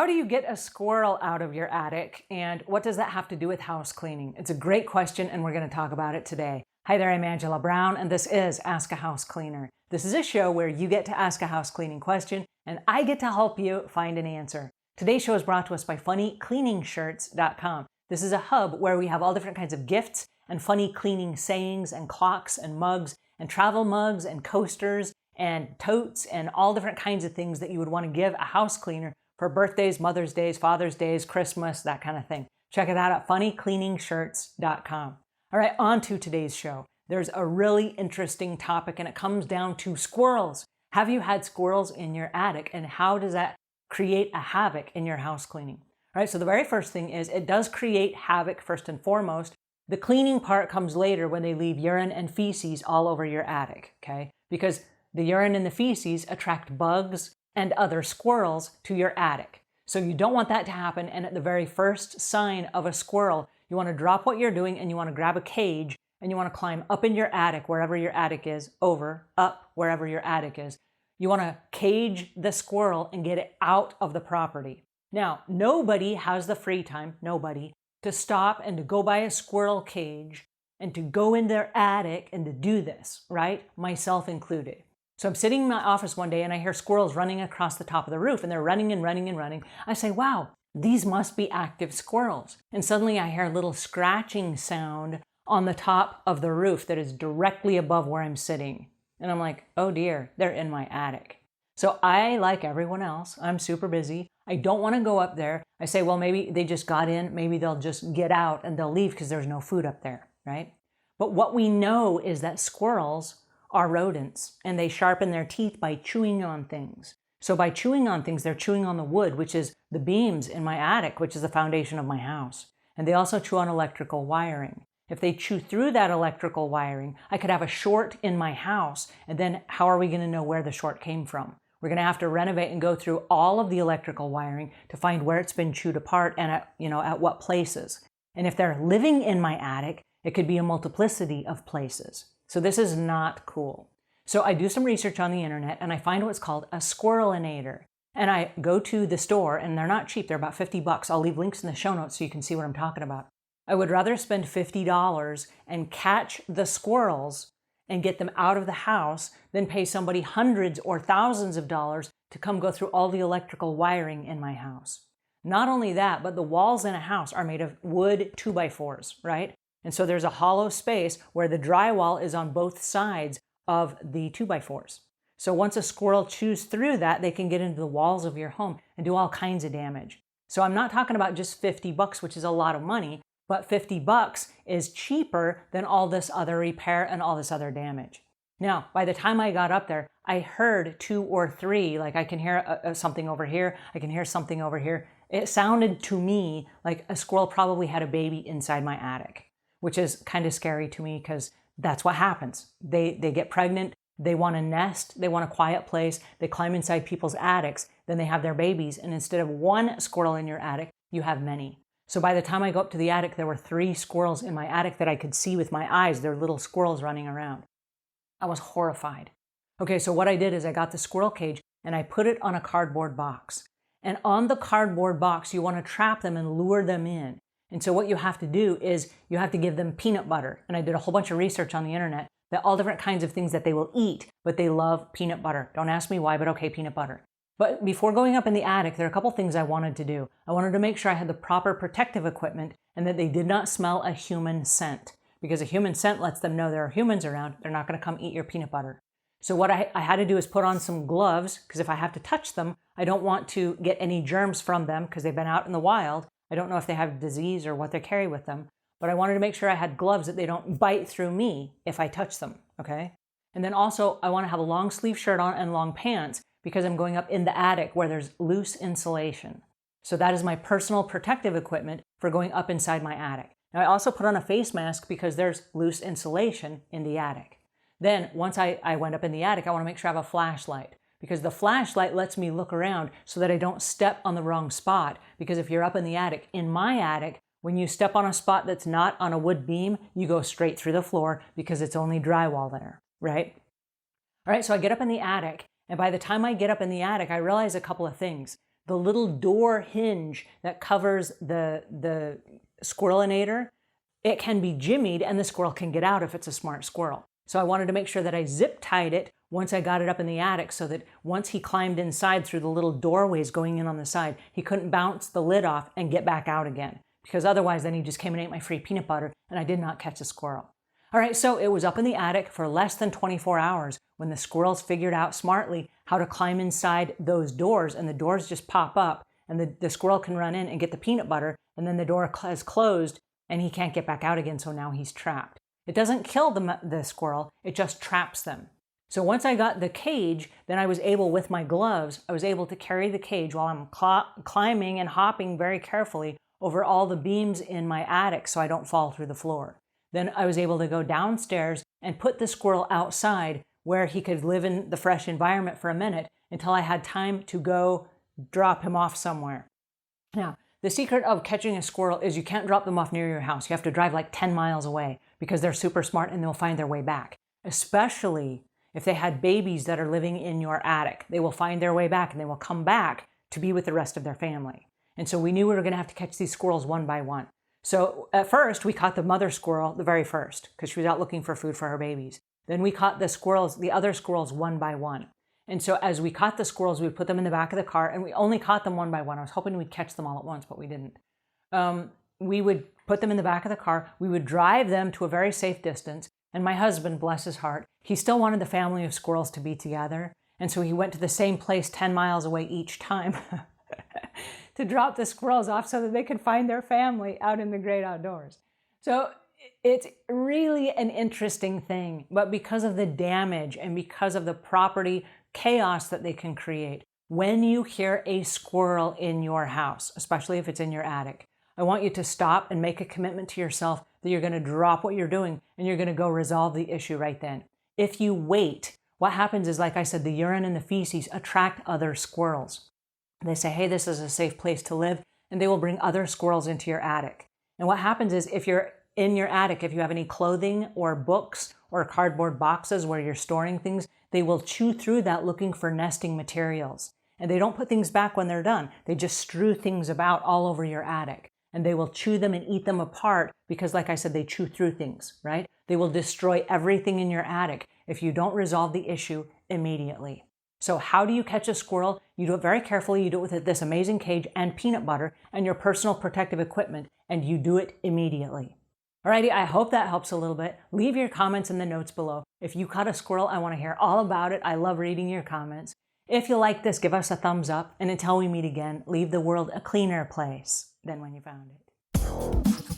How do you get a squirrel out of your attic, and what does that have to do with house cleaning? It's a great question, and we're going to talk about it today. Hi there, I'm Angela Brown, and this is Ask a House Cleaner. This is a show where you get to ask a house cleaning question, and I get to help you find an answer. Today's show is brought to us by funnycleaningshirts.com. This is a hub where we have all different kinds of gifts and funny cleaning sayings and clocks and mugs and travel mugs and coasters and totes and all different kinds of things that you would want to give a house cleaner for birthdays, Mother's Days, Father's Days, Christmas, that kind of thing. Check it out at funnycleaningshirts.com. All right, on to today's show. There's a really interesting topic, and it comes down to squirrels. Have you had squirrels in your attic, and how does that create a havoc in your house cleaning? All right, so the very first thing is it does create havoc first and foremost. The cleaning part comes later when they leave urine and feces all over your attic, okay? Because the urine and the feces attract bugs and other squirrels to your attic. So you don't want that to happen, and at the very first sign of a squirrel, you want to drop what you're doing and you want to grab a cage and you want to climb up in your attic, wherever your attic is, over, up, wherever your attic is. You want to cage the squirrel and get it out of the property. Now, nobody has the free time, nobody, to stop and to go by a squirrel cage and to go in their attic and to do this, right? Myself included. So I'm sitting in my office one day and I hear squirrels running across the top of the roof, and they're running and running and running. I say, wow, these must be active squirrels. And suddenly I hear a little scratching sound on the top of the roof that is directly above where I'm sitting. And I'm like, oh dear, they're in my attic. So I, like everyone else, I'm super busy. I don't want to go up there. I say, well, maybe they just got in. Maybe they'll just get out and they'll leave because there's no food up there, right? But what we know is that squirrels are rodents, and they sharpen their teeth by chewing on things. So by chewing on things, they're chewing on the wood, which is the beams in my attic, which is the foundation of my house. And they also chew on electrical wiring. If they chew through that electrical wiring, I could have a short in my house, and then how are we going to know where the short came from? We're going to have to renovate and go through all of the electrical wiring to find where it's been chewed apart and at what places. And if they're living in my attic, it could be a multiplicity of places. So this is not cool. So I do some research on the internet and I find what's called a Squirrelinator. And I go to the store, and they're not cheap. They're about $50. I'll leave links in the show notes so you can see what I'm talking about. I would rather spend $50 and catch the squirrels and get them out of the house than pay somebody hundreds or thousands of dollars to come go through all the electrical wiring in my house. Not only that, but the walls in a house are made of wood 2x4s, right? And so there's a hollow space where the drywall is on both sides of the 2x4s. So once a squirrel chews through that, they can get into the walls of your home and do all kinds of damage. So I'm not talking about just $50, which is a lot of money, but $50 is cheaper than all this other repair and all this other damage. Now, by the time I got up there, I heard 2 or 3, like I can hear something over here, I can hear something over here. It sounded to me like a squirrel probably had a baby inside my attic, which is kind of scary to me because that's what happens. They get pregnant, they want a nest, they want a quiet place, they climb inside people's attics, then they have their babies, and instead of one squirrel in your attic, you have many. So by the time I go up to the attic, there were 3 squirrels in my attic that I could see with my eyes. They're little squirrels running around. I was horrified. Okay, so what I did is I got the squirrel cage and I put it on a cardboard box. And on the cardboard box, you want to trap them and lure them in. And so what you have to do is you have to give them peanut butter. And I did a whole bunch of research on the internet that all different kinds of things that they will eat, but they love peanut butter. Don't ask me why, but okay, peanut butter. But before going up in the attic, there are a couple things I wanted to do. I wanted to make sure I had the proper protective equipment and that they did not smell a human scent. Because a human scent lets them know there are humans around. They're not going to come eat your peanut butter. So what I had to do is put on some gloves, because if I have to touch them, I don't want to get any germs from them because they've been out in the wild. I don't know if they have disease or what they carry with them, but I wanted to make sure I had gloves that they don't bite through me if I touch them, okay? And then also I want to have a long sleeve shirt on and long pants because I'm going up in the attic where there's loose insulation. So that is my personal protective equipment for going up inside my attic. Now I also put on a face mask because there's loose insulation in the attic. Then once I went up in the attic, I want to make sure I have a flashlight, because the flashlight lets me look around so that I don't step on the wrong spot. Because if you're up in the attic, in my attic, when you step on a spot that's not on a wood beam, you go straight through the floor because it's only drywall there, right? All right, so I get up in the attic, and by the time I get up in the attic, I realize a couple of things. the little door hinge that covers the Squirrelinator, it can be jimmied and the squirrel can get out if it's a smart squirrel. So I wanted to make sure that I zip tied it once I got it up in the attic so that once he climbed inside through the little doorways going in on the side, he couldn't bounce the lid off and get back out again. Because otherwise then he just came and ate my free peanut butter and I did not catch a squirrel. All right, so it was up in the attic for less than 24 hours when the squirrels figured out smartly how to climb inside those doors, and the doors just pop up and the squirrel can run in and get the peanut butter, and then the door is closed and he can't get back out again, so now he's trapped. It doesn't kill the squirrel, it just traps them. So once I got the cage, then I was able, with my gloves, I was able to carry the cage while I'm climbing and hopping very carefully over all the beams in my attic so I don't fall through the floor. Then I was able to go downstairs and put the squirrel outside where he could live in the fresh environment for a minute until I had time to go drop him off somewhere. Now, the secret of catching a squirrel is you can't drop them off near your house. You have to drive like 10 miles away because they're super smart and they'll find their way back, especially if they had babies that are living in your attic. They will find their way back and they will come back to be with the rest of their family. And so we knew we were going to have to catch these squirrels one by one. So at first we caught the mother squirrel the very first because she was out looking for food for her babies. Then we caught the other squirrels one by one. And so as we caught the squirrels, we put them in the back of the car, and we only caught them one by one. I was hoping we'd catch them all at once, but we didn't. We would put them in the back of the car. We would drive them to a very safe distance. And my husband, bless his heart, he still wanted the family of squirrels to be together. And so he went to the same place 10 miles away each time to drop the squirrels off so that they could find their family out in the great outdoors. So it's really an interesting thing, but because of the damage and because of the property chaos that they can create, when you hear a squirrel in your house, especially if it's in your attic, I want you to stop and make a commitment to yourself that you're going to drop what you're doing and you're going to go resolve the issue right then. If you wait, what happens is, like I said, the urine and the feces attract other squirrels. They say, hey, this is a safe place to live, and they will bring other squirrels into your attic. And what happens is, if you're in your attic, if you have any clothing or books or cardboard boxes where you're storing things, they will chew through that looking for nesting materials. And they don't put things back when they're done. They just strew things about all over your attic. And they will chew them and eat them apart because, like I said, they chew through things, right? They will destroy everything in your attic if you don't resolve the issue immediately. So how do you catch a squirrel? You do it very carefully. You do it with this amazing cage and peanut butter and your personal protective equipment, and you do it immediately. Alrighty, I hope that helps a little bit. Leave your comments in the notes below. If you caught a squirrel, I want to hear all about it. I love reading your comments. If you like this, give us a thumbs up. And until we meet again, leave the world a cleaner place than when you found it.